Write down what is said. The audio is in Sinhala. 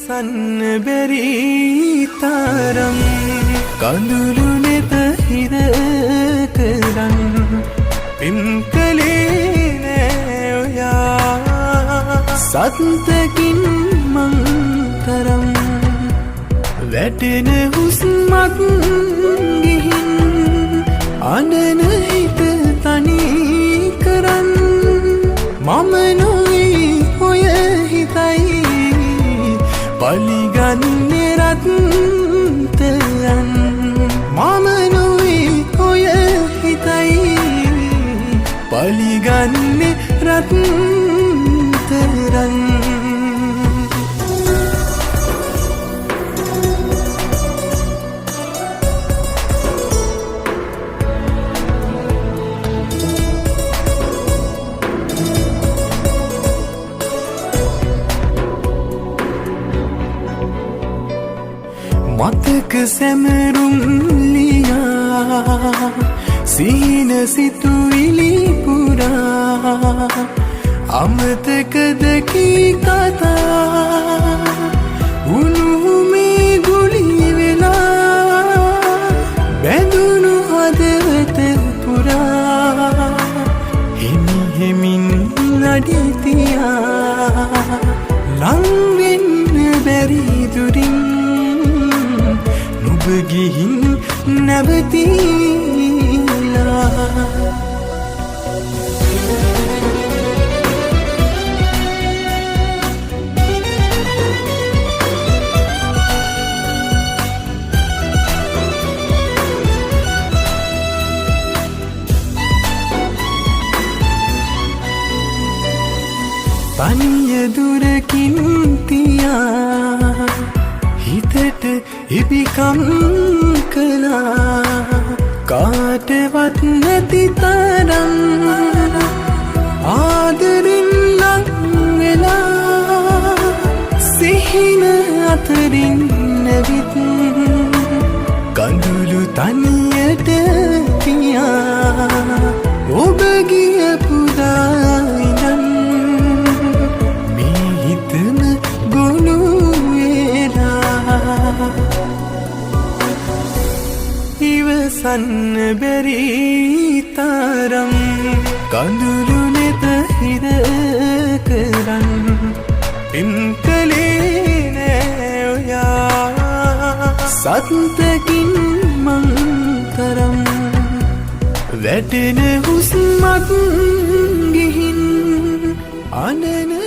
ඉවසන්න බැරි තරම් කඳුළු නෙත හිර කරන් පින් කළේ නෑ ඔයා සත්තකින් මං තරම් වැටෙන හුස්මක් ගිහින් අඬන හිත තනි කරන් මම නොයි ඔය හිතයි පලිගන්නේ රත්තරන් මම නොයි ඔය හිතයි පලිගන්නේ රත්තරන් මතක සැමරුම් ලියා සිහින සිතුවිලි පුරා අමතකද කී කතා උණුහුමේ ගුලි වෙලා බැඳුණු හදවත පුරා හිමි හිමින් නඩිතියා ලං වෙන්න බැරි දුරින් ගිහින් නැවතිලා තනිය දුරකින් තියා හිතට ඉබිකම් කළා කාටවත් නැති තරම් ආදරින් ලං වෙලා සිහින අතරින් නැවිත් කඳුළු තනියට තියා ඔබ ගිය පුරා ඉඳන් මේ හිතම ගොනු ඉවසන්න බැරි තරම් කඳුළු නෙත හිර කරන් පින් කළේ නෑ ඔයා සත්තකින් මං තරම් වැටෙන හුස්මක් ගිහින් අඬන